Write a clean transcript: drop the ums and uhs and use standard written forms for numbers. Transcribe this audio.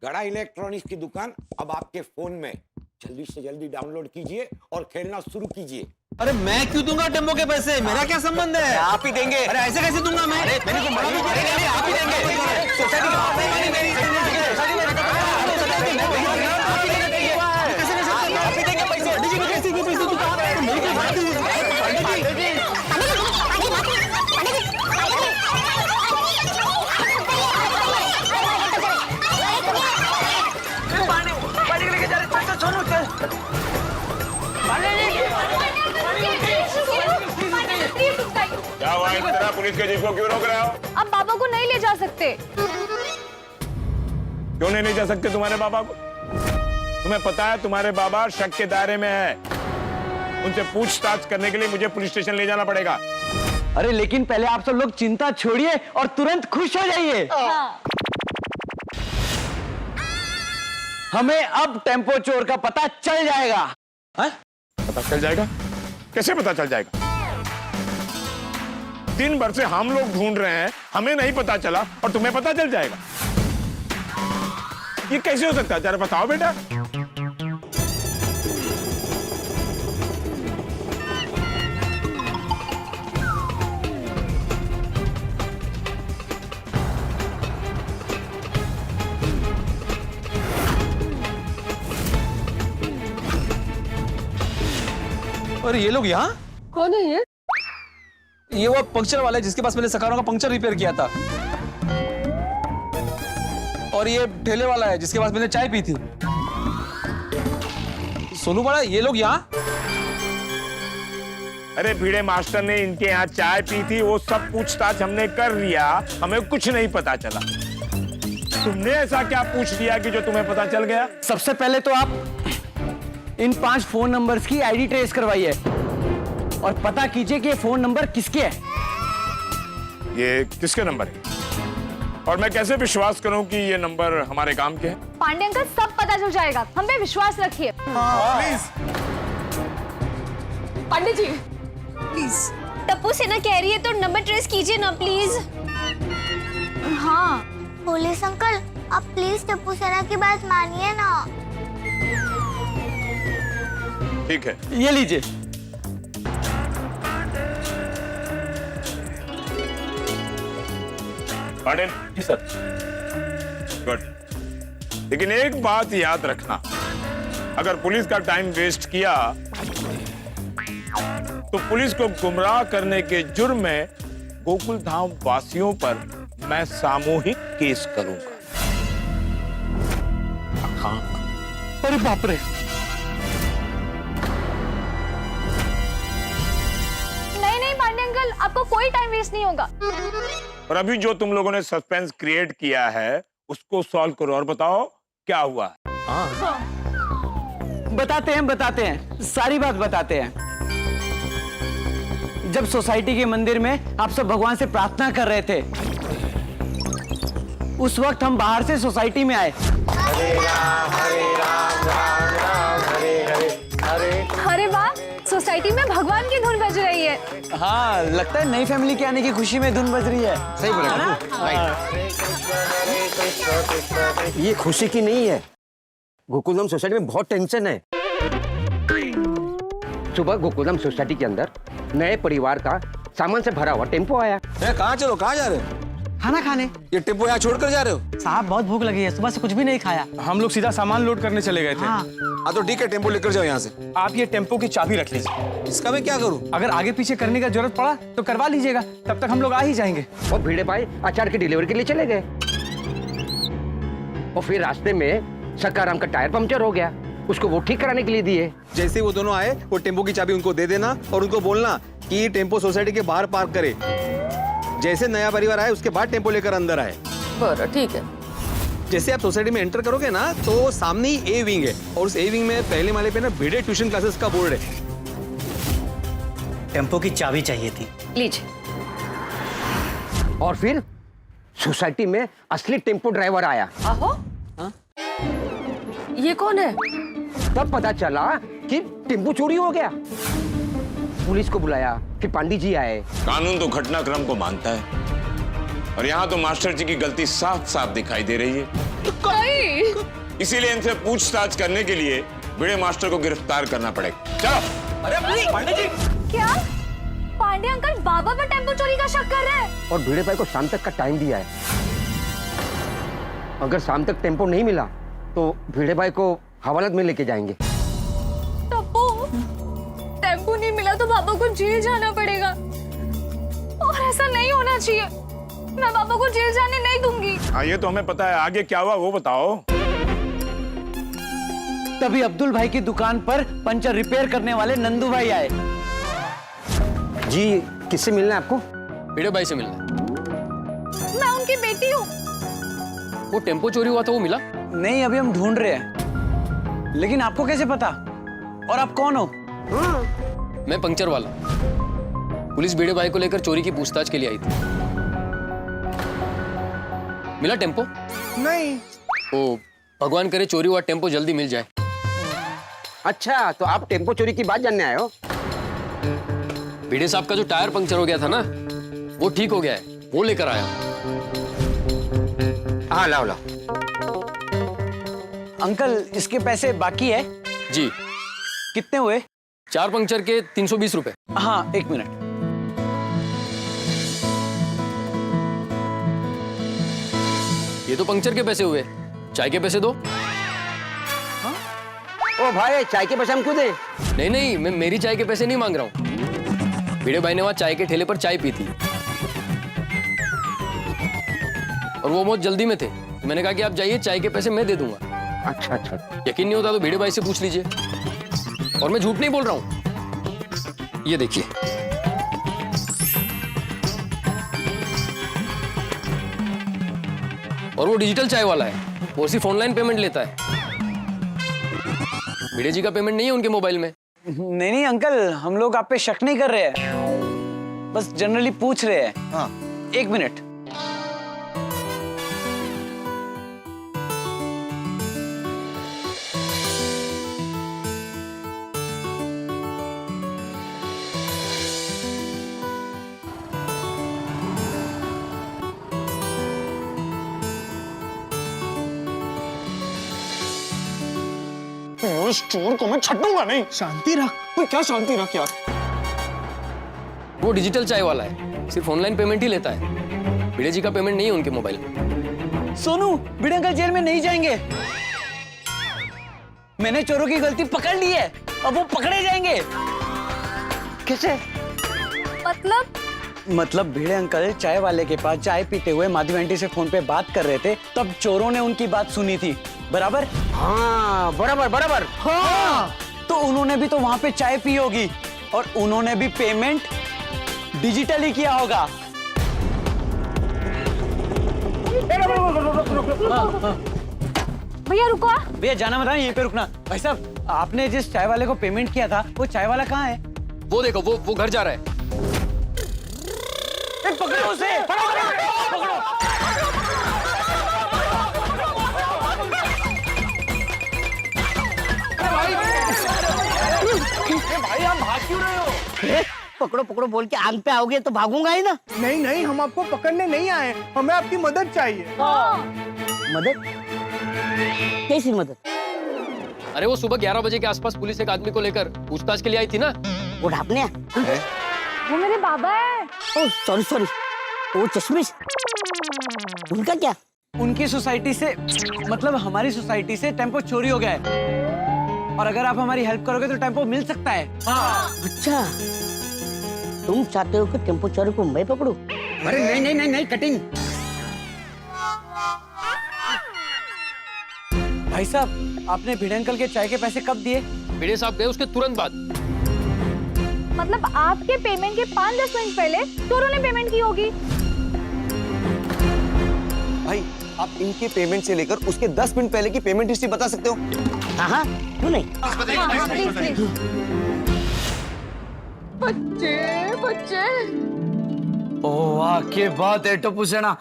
गड़ा इलेक्ट्रॉनिक्स की दुकान अब आपके फोन में। जल्दी से जल्दी डाउनलोड कीजिए और खेलना शुरू कीजिए। अरे मैं क्यों दूंगा टेम्पो के पैसे? मेरा क्या संबंध है? आप ही देंगे। अरे ऐसे कैसे दूंगा मैं? मैंने तो बड़ा भी आप ही देंगे। सोसाइटी की बात नहीं मानी मेरी। आप ही देंगे पैसे। पानी लेके जा रहे। चल सोनू चल। क्या हुआ इस तरह पुलिस के जीप को क्यों रोक रहे हो? अब बाबा को नहीं ले जा सकते। क्यों नहीं ले जा सकते तुम्हारे बाबा को? तुम्हें पता है तुम्हारे बाबा शक के दायरे में है। उनसे पूछताछ करने के लिए मुझे पुलिस स्टेशन ले जाना पड़ेगा। अरे लेकिन पहले आप सब लोग चिंता छोड़िए और तुरंत खुश हो जाइए। हमें अब टेम्पो चोर का पता चल जाएगा। पता चल जाएगा? कैसे पता चल जाएगा? दिन भर से हम लोग ढूंढ रहे हैं, हमें नहीं पता चला और तुम्हें पता चल जाएगा? ये कैसे हो सकता है? जरा बताओ बेटा। और ये लोग यहाँ? कौन है ये? ये वो पंक्चर वाला है जिसके पास मैंने सकारों का पंक्चर रिपेयर किया था। और ये ठेले वाला है जिसके पास मैंने चाय पी थी। सोनू बड़ा, ये लोग यहाँ? अरे भिड़े मास्टर ने इनके यहाँ चाय पी थी, वो सब पूछताछ हमने कर लिया, हमें कुछ नहीं पता चला। तुमने ऐसा क्या पूछ लिया कि जो तुम्हें पता चल गया? सबसे पहले तो आप इन 5 फोन नंबर्स की आईडी ट्रेस करवाइए और पता कीजिए कि ये फोन नंबर किसके हैं। ये किसके नंबर है? और मैं कैसे विश्वास करूं कि ये नंबर हमारे काम के हैं? पांडे अंकल सब पता चल जाएगा, हम पे विश्वास रखिए। प्लीज। पंडित जी प्लीज। टप्पू सेना कह रही है तो नंबर ट्रेस कीजिए ना प्लीज। हाँ पुलिस अंकल, आप प्लीज टप्पू सेना की बात मानिए ना। ठीक है, ये लीजिए। पाटिल। जी सर। गुड। लेकिन एक बात याद रखना, अगर पुलिस का टाइम वेस्ट किया तो पुलिस को गुमराह करने के जुर्म में गोकुल धाम वासियों पर मैं सामूहिक केस करूंगा। हाँ। अरे बाप रे। नहीं पांडे अंकल, आपको कोई टाइम वेस्ट नहीं होगा। और अभी जो तुम लोगों ने सस्पेंस क्रिएट किया है उसको सॉल्व करो और बताओ क्या हुआ। बताते हैं, सारी बात बताते हैं। जब सोसाइटी के मंदिर में आप सब भगवान से प्रार्थना कर रहे थे, उस वक्त हम बाहर से सोसाइटी में आए। हरे राम राम राम हरे हरे हरे। अरे वाह, सोसाइटी में भगवान की धुन बज रही है। हाँ, लगता है नई फैमिली के आने की खुशी में धुन बज रही है। सही बोला ना? ये खुशी की नहीं है, गोकुलधाम सोसाइटी में बहुत टेंशन है। सुबह गोकुलधाम सोसाइटी के अंदर नए परिवार का सामान से भरा हुआ टेम्पो आया। कहाँ चलो, कहाँ जा रहे हो? खाना खाने। ये टेम्पो यहाँ छोड़कर जा रहे हो? साहब बहुत भूख लगी है, सुबह से कुछ भी नहीं खाया। हम लोग सीधा सामान लोड करने चले गए थे। हाँ। तो ठीक है, टेम्पो लेकर जाओ यहाँ से। आप ये टेम्पो की चाबी रख लीजिए। इसका मैं क्या करूँ? अगर आगे पीछे करने का जरूरत पड़ा तो करवा लीजिएगा, तब तक हम लोग आ ही जाएंगे। और भिड़े भाई अचार की डिलीवरी के लिए चले गए और फिर रास्ते में सकाराम का टायर पंक्चर हो गया, उसको वो ठीक कराने के लिए दिए। जैसे ही वो दोनों आए, वो टेम्पो की चाबी उनको दे देना और उनको बोलना कि टेम्पो सोसाइटी के बाहर पार्क करे। जैसे नया परिवार आए उसके बाद टेम्पो लेकर अंदर आए। बरं, ठीक है। जैसे आप सोसाइटी में एंटर करोगे ना, तो सामने ही ए विंग है और उस ए विंग में पहले माले पे ना भिड़े ट्यूशन क्लासेस का बोर्ड है। टेम्पो की चाबी चाहिए थी। लीजिए। और फिर सोसाइटी में असली टेम्पो ड्राइवर आया। आहो? ये कौन है? तब पता चला कि टेम्पो चोरी हो गया। पुलिस को बुलाया, फिर पंडित जी आए। कानून तो घटनाक्रम को मानता है और यहाँ तो मास्टर जी की गलती साफ साफ दिखाई दे रही है। इसीलिए इनसे पूछताछ करने के लिए भिड़े मास्टर को गिरफ्तार करना पड़ेगा। चलो। अरे पांडे जी, क्या पांडे अंकल बाबा पर टेम्पो चोरी का शक कर रहे हैं? और भिड़े भाई को शाम तक का टाइम दिया है। अगर शाम तक टेम्पो नहीं मिला तो भिड़े भाई को हवालात में लेके जाएंगे। टप्पू, टेम्पो नहीं मिला तो बाबा को जेल जाना पड़ेगा और ऐसा नहीं होना चाहिए। मैं बाबा को जेल जाने नहीं दूंगी। हाँ, ये तो हमें पता है, आगे क्या हुआ वो बताओ। तभी अब्दुल भाई की दुकान पर पंचर रिपेयर करने वाले नंदू भाई आए। जी, किससे मिलना है आपको? भिड़े भाई से मिलना है। मैं उनकी बेटी हूँ। वो टेम्पो चोरी हुआ था, वो मिला? नहीं, अभी हम ढूंढ रहे हैं। लेकिन आपको कैसे पता? और आप कौन हो? मैं पंक्चर वाला। पुलिस भिड़े भाई को लेकर चोरी की पूछताछ के लिए आई थी। मिला टेम्पो? नहीं। ओ, भगवान करे चोरी हुआ टेम्पो जल्दी मिल जाए। अच्छा, तो आप टेम्पो चोरी की बात जानने आए हो? भिड़े साहब का जो टायर पंक्चर हो गया था ना, वो ठीक हो गया है, वो लेकर आया। हाँ, लाओ लाओ। अंकल, इसके पैसे बाकी है? जी। कितने हुए? 4 पंक्चर के 320 रुपए। हाँ, 1 मिनट। ये तो पंक्चर के पैसे हुए, चाय के पैसे दो। ओ भाई, चाय के पैसे हम क्यों दें? नहीं, मैं मेरी चाय के पैसे नहीं मांग रहा हूँ। भिड़े भाई ने वहां चाय के ठेले पर चाय पी थी और वो बहुत जल्दी में थे। मैंने कहा कि आप जाइए, चाय के पैसे मैं दे दूंगा। अच्छा अच्छा। यकीन नहीं होता तो भिड़े भाई से पूछ लीजिए, और मैं झूठ नहीं बोल रहा हूं। ये देखिए, और वो डिजिटल चाय वाला है, वो सिर्फ ऑनलाइन पेमेंट लेता है। भिड़े जी का पेमेंट नहीं है उनके मोबाइल में। नहीं अंकल, हम लोग आप पे शक नहीं कर रहे हैं, बस जनरली पूछ रहे हैं। हाँ। 1 मिनट। इस चोर को मैं छटूंगा नहीं। शांति रख। कोई क्या शांति रख यार? वो डिजिटल चाय वाला है, सिर्फ ऑनलाइन पेमेंट ही लेता है। भिड़े जी का पेमेंट नहीं है उनके मोबाइल में। सोनू, भिड़े अंकल जेल में नहीं जाएंगे। मैंने चोरों की गलती पकड़ ली है, अब वो पकड़े जाएंगे। कैसे? मतलब भिड़े अंकल चाय वाले के पास चाय पीते हुए माधवी आंटी से फोन पे बात कर रहे थे, तब चोरों ने उनकी बात सुनी थी। बराबर? हाँ, बराबर बराबर। हाँ। तो उन्होंने भी तो वहां पे चाय पी होगी और उन्होंने भी पेमेंट डिजिटली किया होगा। भैया रुको। भैया जाना मत, यहीं पे रुकना। भाई साहब, आपने जिस चाय वाले को पेमेंट किया था, वो चाय वाला कहाँ है? वो देखो, वो घर जा रहा है। पकड़ो उसे, पकड़ो। भाई आप भाग क्यों रहे हो? पकड़ो पकड़ो बोल के आग पे आओगे तो भागूंगा ही ना। नहीं, हम आपको पकड़ने नहीं आए, हमें आपकी मदद चाहिए। मदद? कैसी मदद? अरे वो सुबह 11 बजे के आसपास पुलिस एक आदमी को लेकर पूछताछ के लिए आई थी ना। वो ढापने? वो मेरे बाबा है। ओह सॉरी, वो चश्मिश, उनका क्या? उनकी सोसाइटी से, मतलब हमारी सोसाइटी से टेम्पो चोरी हो गया है, और अगर आप हमारी हेल्प करोगे तो टेम्पो मिल सकता है। अच्छा, तुम चाहते हो कि टेम्पो चोरी को मैं पकड़ूं? अरे नहीं, कटिंग। भाई साहब, आपने भिड़े अंकल के चाय के पैसे कब दिए? भिड़े साहब गए उसके तुरंत बाद। मतलब आपके पेमेंट के 5-10 मिनट पहले चोरों ने पेमेंट की होगी। भाई, आप इनके पेमेंट से लेकर उसके 10 मिनट पहले की पेमेंट हिस्ट्री बता सकते हो? हाँ, क्यों नहीं? प्लीज। बच्चे। ओह वाह, क्या बात है टप्पू सेना।